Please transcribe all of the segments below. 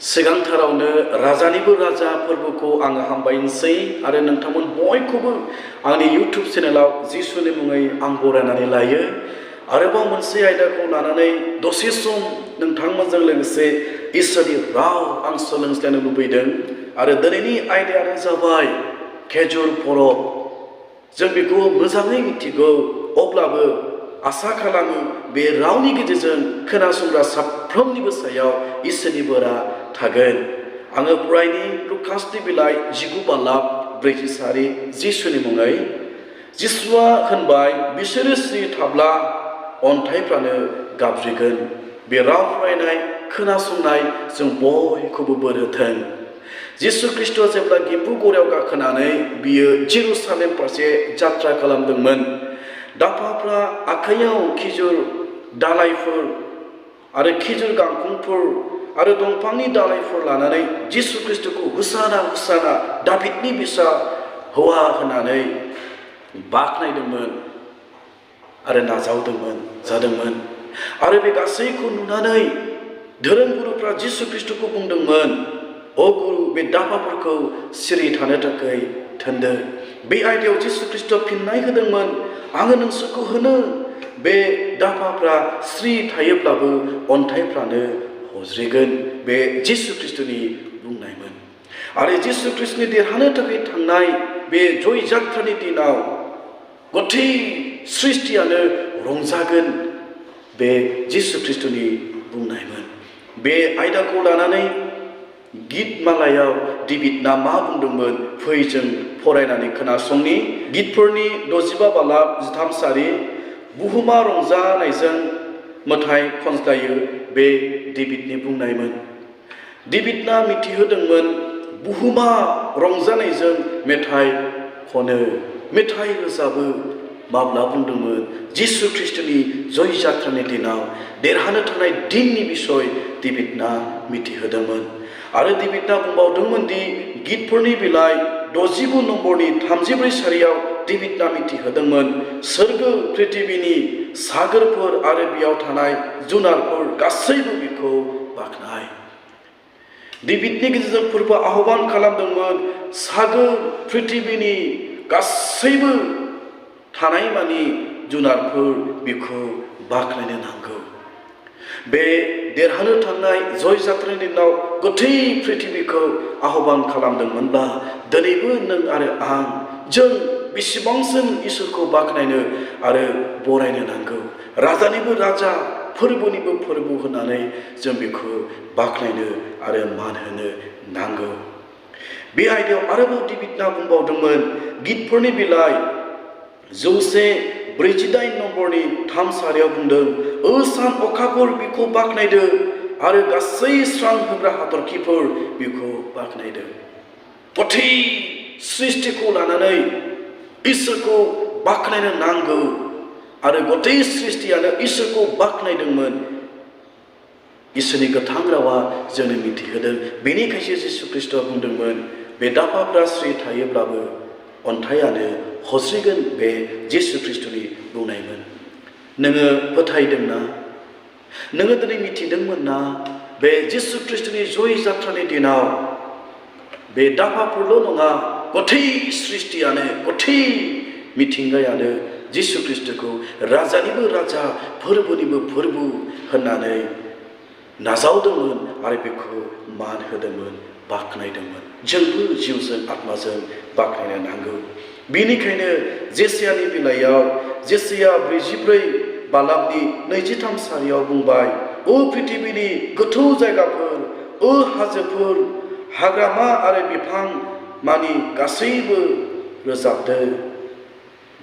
सिगांथारावनो राजानिबो राजा फोरबोखौ आङो हामबायनोसै आरो नोंथांमोन बयखौबो आंनि इउट्युब चेनेलाव जिसुनि मुङै आं बरायनानै लायो। आरोबाव मोनसे आयदाखौ लानानै दसे सम नोंथांमोनजों लोगोसे इसोरनि राव आं सोलोंज्लायनो लुबैदों आरो दिनैनि आयदायानो जाबाय खेजुर परब। जों बेखौ मोजाङै मिथिगौ, अब्लाबो आसा खालामो बे रावनि गेजेरजों खोनासंग्रा साफ्रोमनिबो सायाव इसोरनि बोरा थागोन। आङो फरायनि लुकासनि बिलाइ 9:40 जिसुनि मुङै। जिसुआ होनबाय, बिसोरो सिरि थाब्ला अन्थाइफ्रानो गाबज्रिगोन। बे राव फरायनाय खोनासंनाय जों बयखौबो बोर होथों। जिसु ख्रिस्ट'आ जेब्ला गिम्बु गरायाव गाखोनानै बियो जेरुसालेम फारसे जात्रा खालामदोंमोन, दाफाफ्रा आखाइयाव खिजुर दालाइफोर आरो खिजुर गांखंफोर आरो दंफांनि दालाइफोर लानानै जिसु ख्रिस्ट'खौ होसाना होसाना दाभिदनि फिसा हौवा होननानै बाख्नायदोंमोन आरो नाजावदोंमोन जादोंमोन। आरो बे गासैखौ नुनानै धोरोमगुरुफ्रा जिसु ख्रिस्ट'खौ बुंदोंमोन, अ गुरु, बे दाफाफोरखौ सिरि थानो थाखाय थोनदो। बे आयदायाव जिसु ख्रिस्ट'आ फिननाय होदोंमोन, आङो नोंसोरखौ होनो, बे दाफाफ्रा स्रि थायोब्लाबो अन्थाइफ्रानो हज्रिगोन। बे जिसु ख्रिस्ट'नि बुंनायमोन। आरो जिसु ख्रिस्ट'नि देरहानो थाखाय थांनाय बे जय जात्रानि दिनाव गथै सृष्टियानो रंजागोन। बे जिसु ख्रिस्ट'नि बुंनायमोन। बे आयदाखौ लानानै गित मालायाव डेभिडना मा बुंदोंमोन, फै जों फरायनानै खोनासंनि। गितफोरनि 65:13 बुहुमा रंजानायजों मेथाइ खनज्लायो, बे डेभिडनि बुंनायमोन। डेभिडना मिथिहोदोंमोन, बुहुमा रंजानायजों मेथाइ खनो, मेथाइ रोजाबो। माब्ला बुंदोंमोन? जिसु ख्रिस्ट'नि जय जात्रानि दिनाव देरहानो थानाय दिननि बिसय डेभिडना मिथिहोदोंमोन। आरो डेभिडना बुंबावदोंमोन दि गितफोरनि बिलाइ 69:34 डेभिडना मिथिहोदोंमोन, सोरगो पृथिबिनि सागोरफोर आरो बेयाव थानाय जुनारफोर गासैबो बिखौ बाख्नाय। डेभिडनि गेजेरजों फोरबो आह्वान खालामदोंमोन, सागोर पृथिबिनि गासैबो थानाय मानि जुनारफोर बिखौ बाख्नायनो नांगौ। बे देरहानो थांनाय जय जात्रानि दिनाव गोथै पृथिबिखौ आह्वान खालामदोंमोनब्ला दिनैबो नों आरो आं, जों बेसेबांसिम इसोरखौ बाख्नायनो आरो बरायनो नांगौ। राजानिबो राजा, फोरबोनिबो फोरबो होननानै जों बेखौ बाख्नायनो आरो मान होनो नांगौ। बे आयदायाव आरोबाव डेभिडना बुंबावदोंमोन, गितफोरनि बिलाइ 148:3 बुंदों, ओ सान अखाफोर बिखौ बाख्नायदो आरो गासै स्रां होग्रा हाथरखिफोर बिखौ बाख्नायदो। गथै सृष्टिखौ लानानै इसोरखौ बाख्नायनो नांगौ आरो गथै सृष्टियानो इसोरखौ बाख्नायदोंमोन। इसोरनि गोथां रावा जोंनो मिथिहोदों। बेनिखायसो जिसु ख्रिस्ट'आ बुंदोंमोन, बे दाफाफ्रा स्रि थायोब्लाबो अन्थाइयानो हज्रिगोन। बे जिसु ख्रिस्ट'नि बुंनायमोन। नोङो फोथायदोंना? नोङो दिनै मिथिदोंमोन ना? बे जिसु ख्रिस्ट'नि जय जात्रानि दिनाव बे दाफाफोरल' नङा, गथै सृष्टियानो, गथै मिथिंगायानो जिसु ख्रिस्ट'खौ राजानिबो राजा, फोरबोनिबो फोरबो होननानै नाजावदोंमोन आरो बेखौ मान होदोंमोन, बाख्नायदोंमोन। जोंबो जिउजों आत्माजों बाख्नायनो नांगौ। बेनिखायनो जेसायानि बिलाइयाव जेसाया 44:23 बुंबाय, ओ पृथिबिनि गोथौ जायगाफोर, ओ हाजोफोर, हाग्रामा आरो बिफां मानि गासैबो रोजाबदो।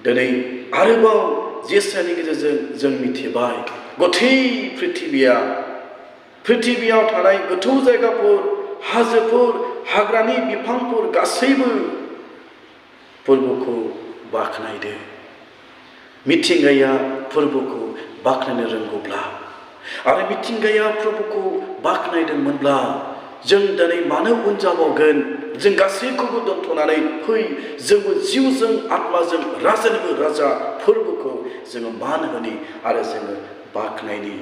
दिनै आरोबाव जेसायानि गेजेरजों जों मिथिबाय, गथै पृथिबियाव थानाय गोथौ जायगाफोर, हाजोफोर, हाग्रानि बिफांफोर गासैबो फोरबोखौ बाख्नायदो। मिथिंगाया फोरबोखौ बाख्नायनो रोंगौब्ला आरो मिथिंगाया फोरबोखौ बाख्नायदोंमोनब्ला जों दिनै मानो उन जाबावगोन? जों गासैखौबो दोनथ'नानै फै, जोंबो जिउजों आत्माजों राजानिबो राजा फोरबोखौ जोङो मान होनि आरो जोङो बाख्नायनि।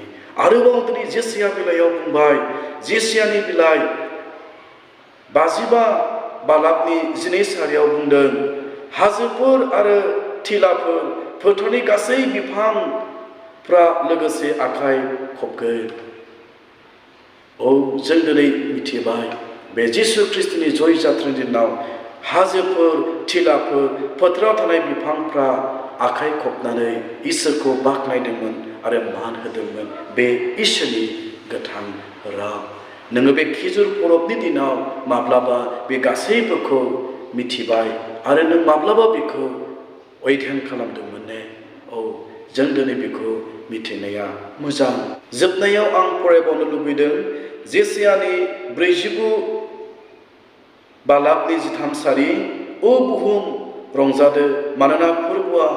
आरोबाव दिनै जेसाया बिलाइयाव बुंबाय, जेसायानि बिलाइ बाजिबा बालाबनि 12 सारियाव बुंदों हाजोफोर आरो थिलाफोर फोथारनि गासै बिफांफ्रा लोगोसे आखाइ खबगोन। औ जों दिनै मिथिबाय बे जिसु ख्रिस्टनि जय जात्रानि दिनाव हाजोफोर थिलाफोर फोथाराव थानाय बिफांफ्रा आखाइ खबनानै इसोरखौ बाख्नायदोंमोन आरो मान होदोंमोन। बे इसोरनि गोथां राव। नोङो बे खिजुर परबनि दिनाव माब्लाबा बे गासैफोरखौ मिथिबाय आरो नों माब्लाबा बेखौ अध्ययन खालामदोंमोन ने? औ जों दिनै बेखौ मिथिनाया मोजां। जोबनायाव आं फरायबावनो लुबैदों जेसायानि 49 बालाबनि 13 सारि ओ बुहुम रंजादो मानोना फोरबोआ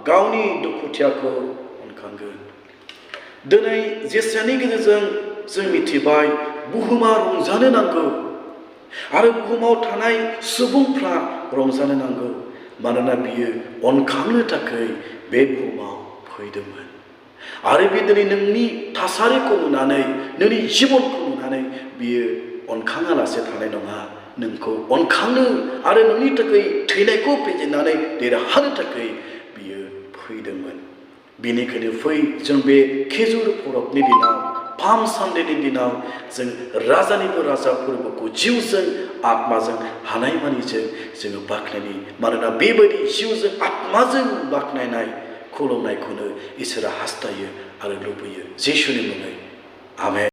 गावनि दुखुथियाखौ अनखांगोन। दिनै जेसायानि गेजेरजों जों मिथिबाय बुहुमा रंजानो नांगौ आरो बुहुमाव थानाय सुबुंफ्रा रंजानो नांगौ मानोना बियो अनखांनो थाखाय बे बुहुमाव फैदोंमोन। आरो बे दिनै नोंनि थासारिखौ नुनानै नोंनि जिबनखौ नुनानै बियो अनखाङालासे थानाय नङा। नोंखौ अनखांनो आरो नोंनि थाखाय थैनायखौ फेजेननानै देरहानो थाखाय बियो फैदोंमोन। बेनिखायनो फै जों बे खेजुर परबनि दिनाव पाम सानदेनि दिनाव जों राजानिबो राजा फोरबोखौ जिउजों आत्माजों हानायमानिजों जोङो बाख्नायनि। मानोना बेबायदि जिउजों आत्माजों बाख्नायनाय खुलुमनायखौनो इसोरा हास्थायो आरो लुबैयो। जिसुनि मुङै आमेन।